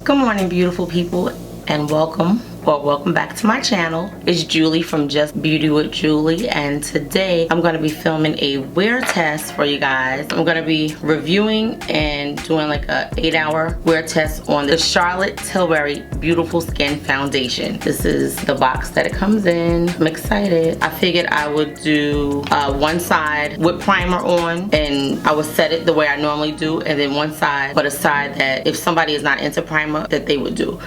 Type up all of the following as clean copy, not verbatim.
Good morning, beautiful people, and welcome back to my channel. It's Julie from Just Beauty with Julie, and today I'm going to be filming a wear test for you guys. I'm going to be reviewing and doing like a 8-hour wear test on the Charlotte Tilbury Beautiful Skin Foundation. This is the box that it comes in. I'm excited. I figured I would do one side with primer on, and I would set it the way I normally do, and then one side, but a side that if somebody is not into primer, that they would do.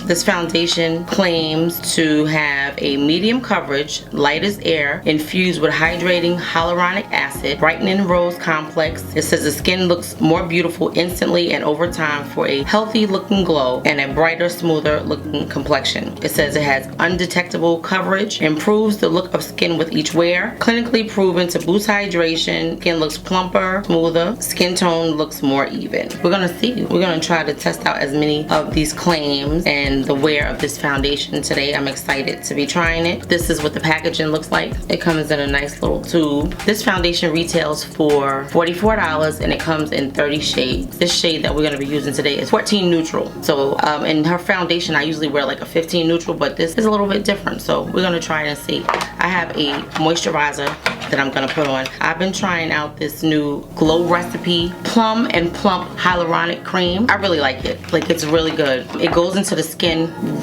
This foundation claims to have a medium coverage, light as air, infused with hydrating hyaluronic acid, brightening rose complex. It says the skin looks more beautiful instantly and over time for a healthy looking glow and a brighter, smoother looking complexion. It says it has undetectable coverage, improves the look of skin with each wear, clinically proven to boost hydration, skin looks plumper, smoother, skin tone looks more even. We're gonna see. We're gonna try to test out as many of these claims and the wear of this foundation today. I'm excited to be trying it. This is what the packaging looks like. It comes in a nice little tube. This foundation retails for $44 and it comes in 30 shades. This shade that we're going to be using today is 14 neutral. So in her foundation I usually wear like a 15 neutral, but this is a little bit different. So we're going to try it and see. I have a moisturizer that I'm going to put on. I've been trying out this new Glow Recipe Plum and Plump Hyaluronic Cream. I really like it. Like, it's really good. It goes into the skin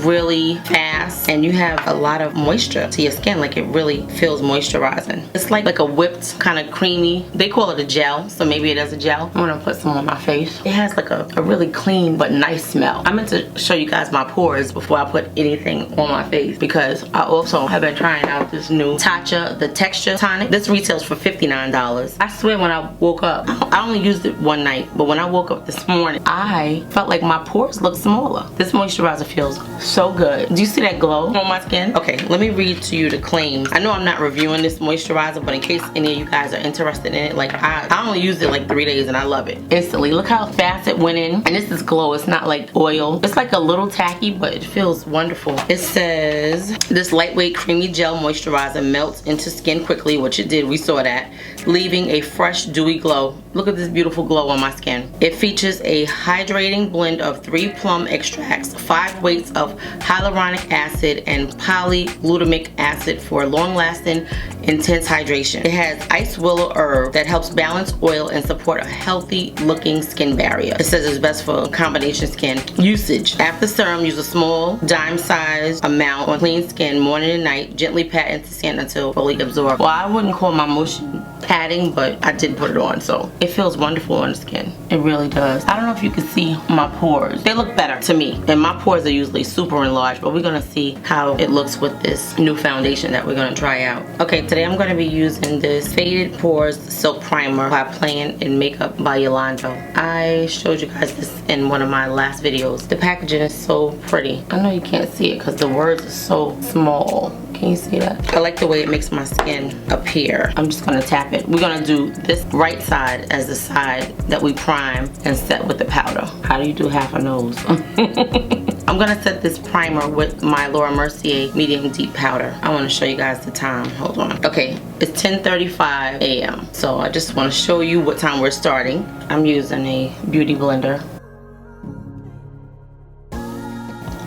really fast and you have a lot of moisture to your skin. Like, it really feels moisturizing. It's like a whipped kind of creamy. They call it a gel, so maybe it is a gel. I'm gonna put some on my face. It has like a really clean but nice smell. I meant to show you guys my pores before I put anything on my face, because I also have been trying out this new Tarte, the Texture Tonic. This retails for $59. I swear when I woke up, I only used it one night, but when I woke up this morning, I felt like my pores looked smaller. This moisturizer feels so good. Do you see that glow on my skin? Okay, let me read to you the claims. I know I'm not reviewing this moisturizer, but in case any of you guys are interested in it, like I only used it like 3 days and I love it instantly. Look how fast it went in. And this is glow. It's not like oil. It's like a little tacky, but it feels wonderful. It says this lightweight creamy gel moisturizer melts into skin quickly, which it did. We saw that, leaving a fresh dewy glow. Look at this beautiful glow on my skin. It features a hydrating blend of 3 plum extracts, 5 weights of hyaluronic acid and polyglutamic acid for long-lasting, intense hydration. It has ice willow herb that helps balance oil and support a healthy-looking skin barrier. It says it's best for combination skin. Usage: after serum, use a small dime-sized amount on clean skin morning and night. Gently pat into skin until fully absorbed. Well, I wouldn't call my motion patting, but I did put it on, so it feels wonderful on the skin. It really does. I don't know if you can see my pores. They look better to me, and my pores are usually super enlarged, but we're gonna see how it looks with this new foundation that we're gonna try out. Okay, today I'm gonna be using this Faded Pores Silk Primer by Playing in Makeup by Yolanda. I showed you guys this in one of my last videos. The packaging is so pretty. I know you can't see it because the words are so small. Can you see that? I like the way it makes my skin appear. I'm just gonna tap it. We're gonna do this right side as the side that we prime and set with the powder. How do you do half a nose? I'm gonna set this primer with my Mercier medium deep powder. I wanna show you guys the time. Hold on. Okay, it's 10:35 a.m. So I just wanna show you what time we're starting. I'm using a beauty blender.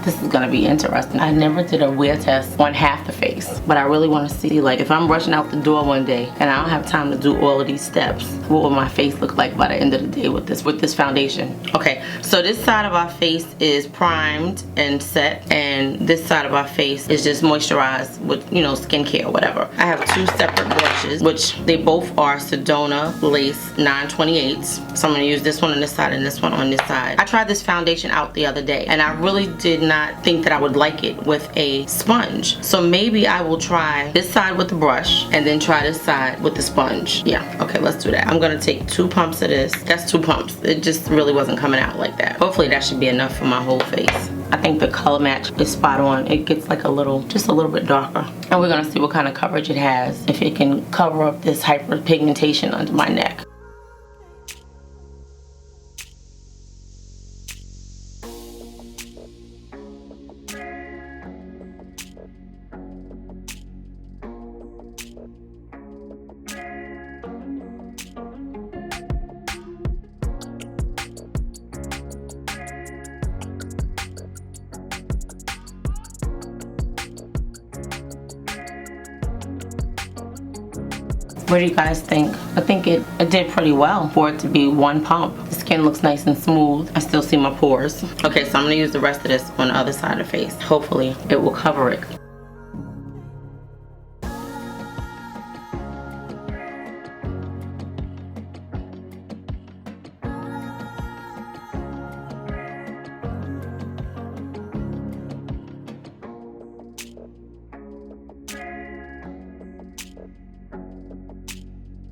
This is gonna be interesting. I never did a wear test on half the face, but I really wanna see, like, if I'm rushing out the door one day and I don't have time to do all of these steps, what will my face look like by the end of the day with this foundation? Okay, so this side of our face is primed and set, and this side of our face is just moisturized with, you know, skincare or whatever. I have 2 separate brushes, which they both are Sedona Lace 928s. So I'm gonna use this one on this side and this one on this side. I tried this foundation out the other day, and I really did not think that I would like it with a sponge. So maybe I will try this side with the brush and then try this side with the sponge. Yeah, okay, let's do that. I'm gonna take 2 pumps of this. That's 2 pumps. It just really wasn't coming out like that. Hopefully that should be enough for my whole face. I think the color match is spot on. It gets like just a little bit darker. And we're gonna see what kind of coverage it has, if it can cover up this hyperpigmentation under my neck. What do you guys think? I think it did pretty well for it to be one pump. The skin looks nice and smooth. I still see my pores. Okay, so I'm gonna use the rest of this on the other side of the face. Hopefully it will cover it.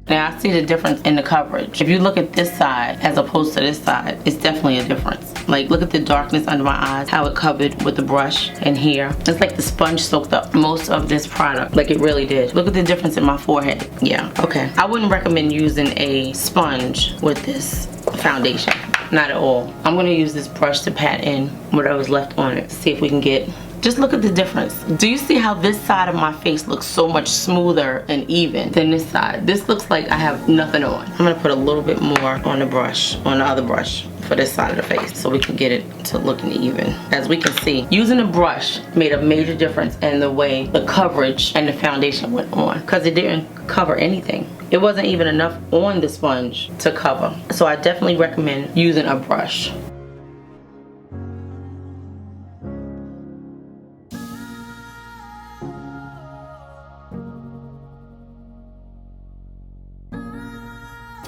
Now I see the difference in the coverage. If you look at this side as opposed to this side, it's definitely a difference. Like, look at the darkness under my eyes, how it covered with the brush and here. It's like the sponge soaked up most of this product, like it really did. Look at the difference in my forehead. Yeah, okay. I wouldn't recommend using a sponge with this foundation, not at all. I'm gonna use this brush to pat in whatever's left on it. See if we can get, just look at the difference. Do you see how this side of my face looks so much smoother and even than this side? This looks like I have nothing on. I'm gonna put a little bit more on the brush, on the other brush for this side of the face so we can get it to looking even. As we can see, using a brush made a major difference in the way the coverage and the foundation went on, because it didn't cover anything. It wasn't even enough on the sponge to cover. So I definitely recommend using a brush.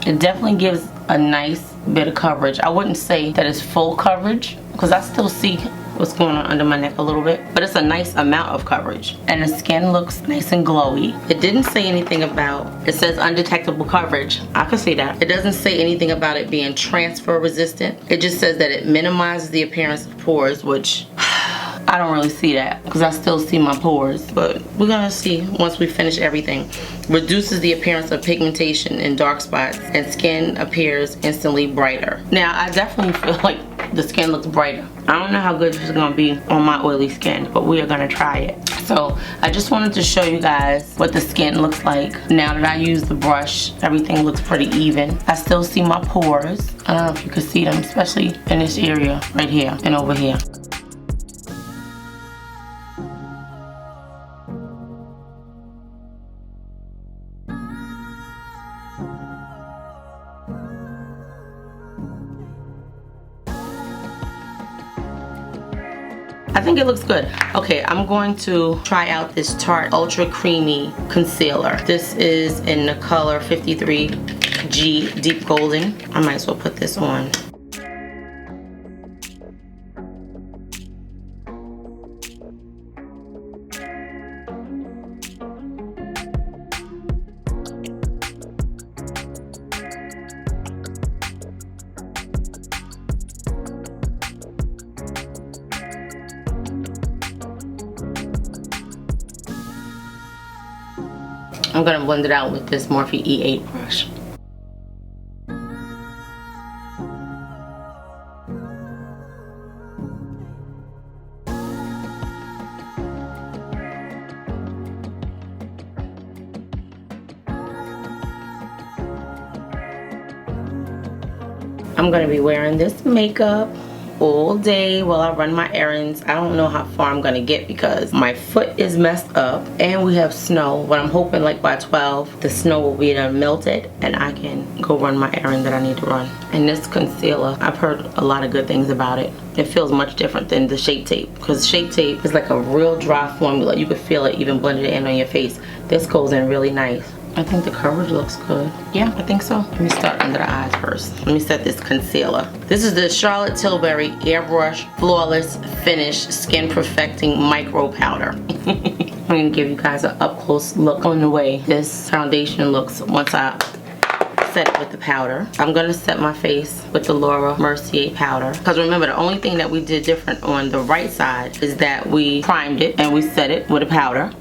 It definitely gives a nice bit of coverage. I wouldn't say that it's full coverage because I still see what's going on under my neck a little bit, but it's a nice amount of coverage. And the skin looks nice and glowy. It didn't say anything about, it says undetectable coverage. I can see that. It doesn't say anything about it being transfer resistant. It just says that it minimizes the appearance of pores, which I don't really see that because I still see my pores, but we're gonna see once we finish everything. Reduces the appearance of pigmentation in dark spots and skin appears instantly brighter. Now I definitely feel like the skin looks brighter. I don't know how good this is gonna be on my oily skin, but we are gonna try it. So I just wanted to show you guys what the skin looks like. Now that I use the brush, everything looks pretty even. I still see my pores. I don't know if you can see them, especially in this area right here and over here. I think it looks good. Okay, I'm going to try out this Tarte Ultra Creamy Concealer. This is in the color 53G Deep Golden. I might as well put this on. I'm gonna blend it out with this Morphe E8 brush. I'm gonna be wearing this makeup all day while I run my errands. I don't know how far I'm gonna get because my foot is messed up and we have snow, but I'm hoping like by 12 the snow will be done melted and I can go run my errand that I need to run. And this concealer, I've heard a lot of good things about it. It feels much different than the Shape Tape because Shape Tape is like a real dry formula. You could feel it even blended in on your face. This goes in really nice. I think the coverage looks good. Yeah, I think so. Let me start under the eyes first. Let me set this concealer. This is the Charlotte Tilbury Airbrush Flawless Finish Skin Perfecting Micro Powder. I'm gonna give you guys an up close look on the way this foundation looks once I set it with the powder. I'm gonna set my face with the Laura Mercier powder. Because remember, the only thing that we did different on the right side is that we primed it and we set it with a powder.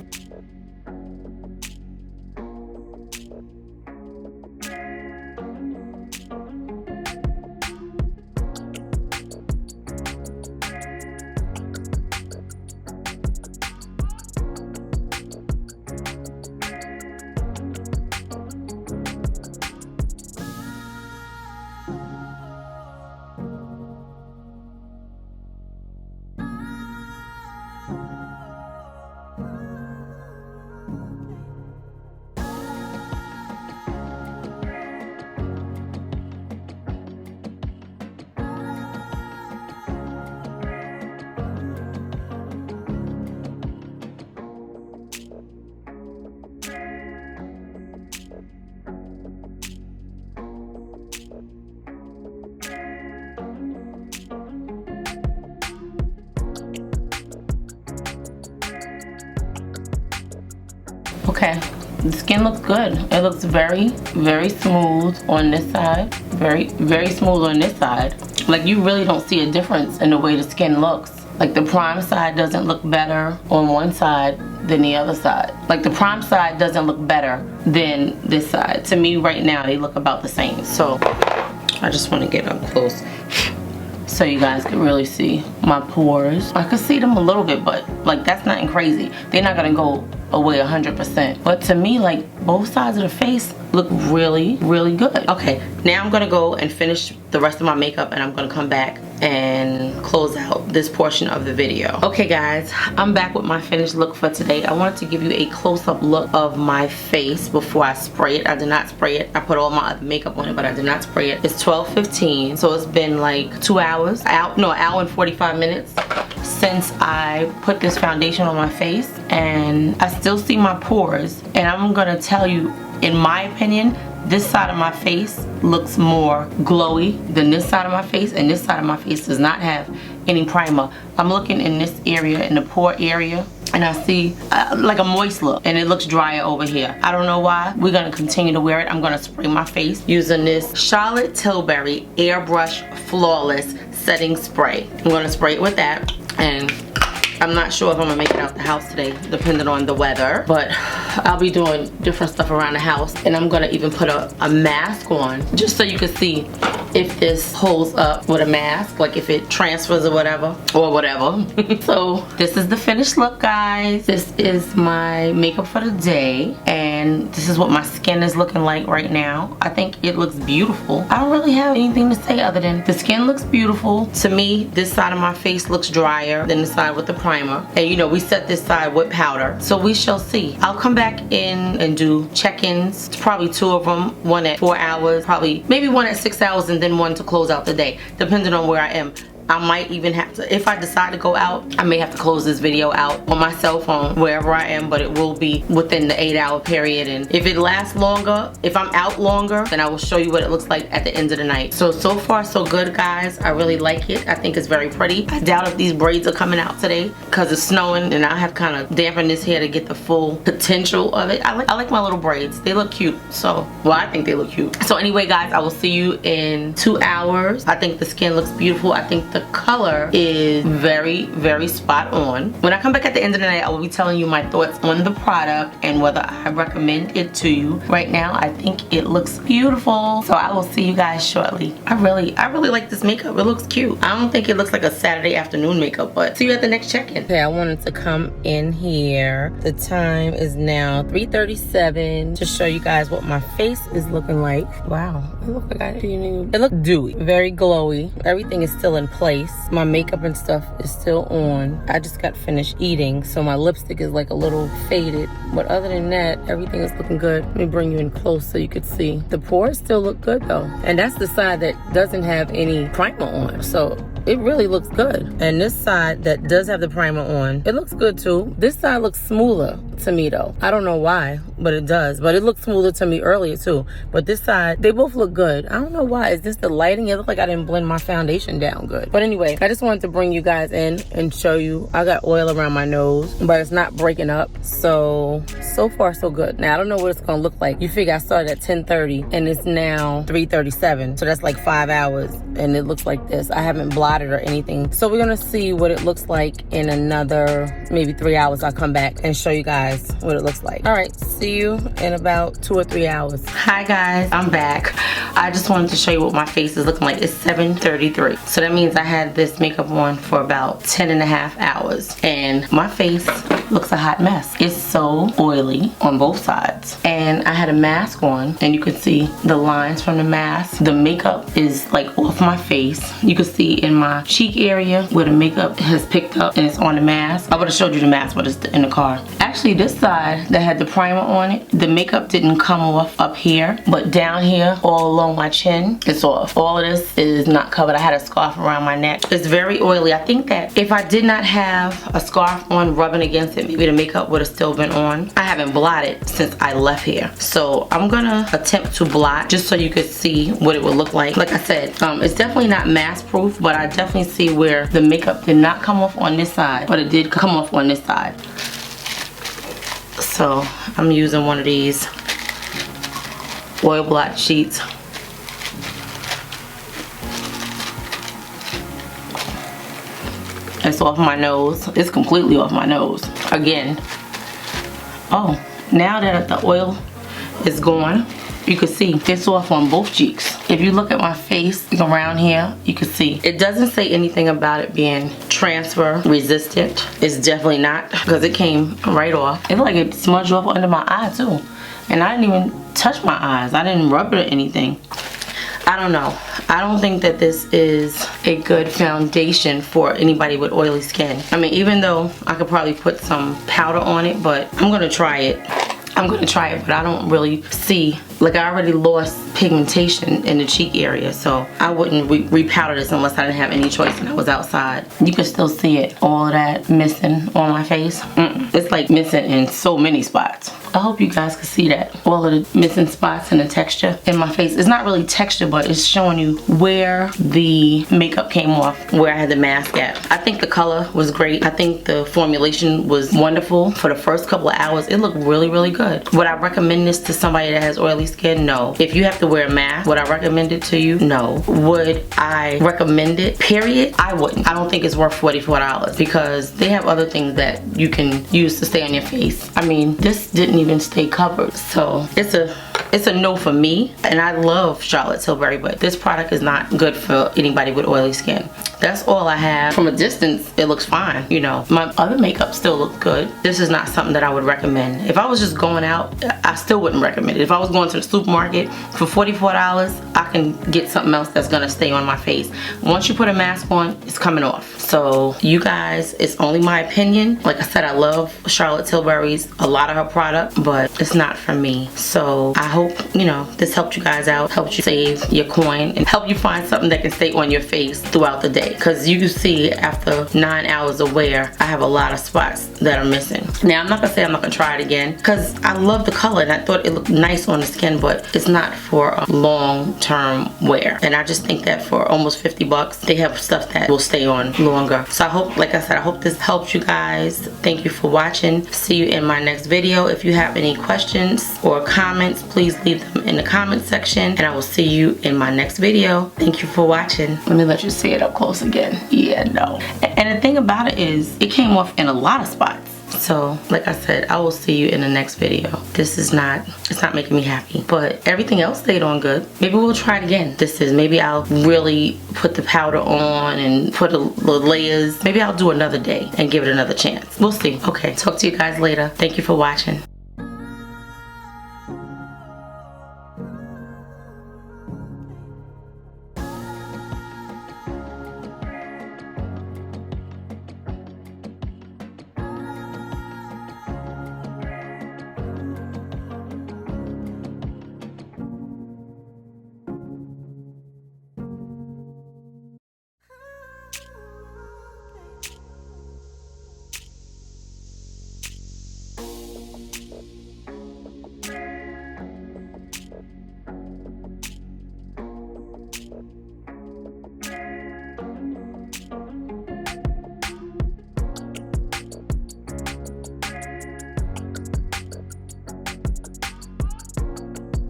Okay, the skin looks good. It looks very, very smooth on this side. Very, very smooth on this side. Like, you really don't see a difference in the way the skin looks. Like, the prime side doesn't look better on one side than the other side. Like, the prime side doesn't look better than this side. To me right now, they look about the same. So I just want to get up close so you guys can really see my pores. I can see them a little bit, but like, that's nothing crazy. They're not gonna go away 100%. But to me, like, both sides of the face look really, really good. Okay, now I'm gonna go and finish the rest of my makeup, and I'm gonna come back and close out this portion of the video. Okay guys, I'm back with my finished look for today. I wanted to give you a close-up look of my face before I spray it. I did not spray it. I put all my other makeup on it, but I did not spray it. It's 12:15, so it's been like 2 hours, an hour and 45 minutes since I put this foundation on my face, and I still see my pores. And I'm gonna tell you, in my opinion, this side of my face looks more glowy than this side of my face, and this side of my face does not have any primer. I'm looking in this area, in the pore area, and I see like a moist look, and it looks drier over here. I don't know why. We're gonna continue to wear it. I'm gonna spray my face using this Charlotte Tilbury Airbrush Flawless Setting Spray. I'm gonna spray it with that, and I'm not sure if I'm gonna make it out the house today, depending on the weather, but I'll be doing different stuff around the house, and I'm gonna even put a mask on just so you can see if this holds up with a mask, like if it transfers or whatever. So this is the finished look, guys. This is my makeup for the day, and this is what my skin is looking like right now. I think it looks beautiful. I don't really have anything to say other than the skin looks beautiful. To me, this side of my face looks drier than the side with the primer, and you know, we set this side with powder, so we shall see. I'll come back in and do check-ins, probably 2 of them, one at 4 hours, probably maybe one at 6 hours, and then one to close out the day, depending on where I am. I might even have to, if I decide to go out, I may have to close this video out on my cell phone wherever I am, but it will be within the 8-hour period. And if it lasts longer, if I'm out longer, then I will show you what it looks like at the end of the night. So far so good, guys. I really like it. I think it's very pretty. I doubt if these braids are coming out today because it's snowing, and I have kind of dampened this hair to get the full potential of it. I like my little braids. They look cute. So, well, I think they look cute. So anyway, guys, I will see you in 2 hours. I think the skin looks beautiful. I think the color is very, very spot on. When I come back at the end of the night, I will be telling you my thoughts on the product and whether I recommend it to you. Right now, I think it looks beautiful. So I will see you guys shortly. I really like this makeup. It looks cute. I don't think it looks like a Saturday afternoon makeup, but see you at the next check-in. Okay, I wanted to come in here. The time is now 3:37 to show you guys what my face is looking like. Wow, it looks like it looks dewy, very glowy. Everything is still in place. My makeup and stuff is still on. I just got finished eating, so my lipstick is like a little faded, but other than that, everything is looking good. Let me bring you in close so you could see. The pores still look good though, and that's the side that doesn't have any primer on, so it really looks good. And this side that does have the primer on, it looks good too. This side looks smoother to me though. I don't know why, but it does. But it looked smoother to me earlier too. But this side, they both look good. I don't know why. Is this the lighting? It looked like I didn't blend my foundation down good. But anyway, I just wanted to bring you guys in and show you. I got oil around my nose, but it's not breaking up. So far so good. Now I don't know what it's gonna look like. You figure I started at 10:30 and it's now 3:37. So that's like 5 hours and it looks like this. I haven't blotted or anything. So we're gonna see what it looks like in another maybe 3 hours. I'll come back and show you guys what it looks like. All right, see you in about 2 or 3 hours. Hi guys, I'm back. I just wanted to show you what my face is looking like. It's 7:33. So that means I had this makeup on for about 10.5 hours and my face looks a hot mess. It's so oily on both sides. And I had a mask on and you could see the lines from the mask. The makeup is like off my face. You can see in my cheek area where the makeup has picked up and it's on the mask. I would have showed you the mask, but it's in the car. Actually, this side that had the primer on it, the makeup didn't come off up here, but down here all along my chin, it's off. All of this is not covered. I had a scarf around my neck. It's very oily. I think that if I did not have a scarf on rubbing against it, maybe the makeup would have still been on. I haven't blotted since I left here. So I'm gonna attempt to blot just so you could see what it would look like. Like I said, it's definitely not mask proof, but I definitely see where the makeup did not come off on this side, but it did come off on this side. So I'm using one of these oil blot sheets. It's off my nose. It's completely off my nose. Again. Oh, now that the oil is gone, you can see it's off on both cheeks. If you look at my face around here, you can see it doesn't say anything about it being transfer resistant. It's definitely not, because it came right off. It looked like it smudged off under my eye too, and I didn't even touch my eyes. I didn't rub it or anything. I don't know. I don't think that this is a good foundation for anybody with oily skin. I mean, even though I could probably put some powder on it, but I'm gonna try it. But I don't really see, like, I already lost pigmentation in the cheek area, so I wouldn't repowder this unless I didn't have any choice and I was outside. You can still see it, all of that missing on my face. It's like missing in so many spots. I hope you guys can see that, all of the missing spots and the texture in my face. It's not really texture, but it's showing you where the makeup came off, where I had the mask at. I think the color was great. I think the formulation was wonderful. For the first couple of hours, it looked really, really good. Would I recommend this to somebody that has oily skin? No. If you have to wear a mask, would I recommend it to you? No. Would I recommend it? Period? I wouldn't. I don't think it's worth $44 because they have other things that you can use to stay on your face. I mean, this didn't even stay covered, so it's a no for me. And I love Charlotte Tilbury, but this product is not good for anybody with oily skin. That's all I have. From a distance, it looks fine. You know, my other makeup still looks good. This is not something that I would recommend. If I was just going out, I still wouldn't recommend it. If I was going to the supermarket for $44, I can get something else that's gonna stay on my face. Once you put a mask on, it's coming off. So you guys, it's only my opinion. Like I said, I love Charlotte Tilbury's, a lot of her product, but it's not for me. So I hope, you know, this helped you guys out, helped you save your coin, and help you find something that can stay on your face throughout the day. Because you can see after 9 hours of wear, I have a lot of spots that are missing. Now, I'm not gonna say I'm not gonna try it again, because I love the color and I thought it looked nice on the skin, but it's not for a long-term wear. And I just think that for almost 50 bucks, they have stuff that will stay on longer. So I hope, like I said, I hope this helped you guys. Thank you for watching. See you in my next video. If you have any questions or comments, please leave them in the comment section, and I will see you in my next video. Thank you for watching. Let me let you see it up close again. Yeah, no. And the thing about it is, it came off in a lot of spots. So, like I said, I will see you in the next video. This is not, it's not making me happy, but everything else stayed on good. Maybe we'll try it again. Maybe I'll really put the powder on and put the layers. Maybe I'll do another day and give it another chance. We'll see. Okay, talk to you guys later. Thank you for watching.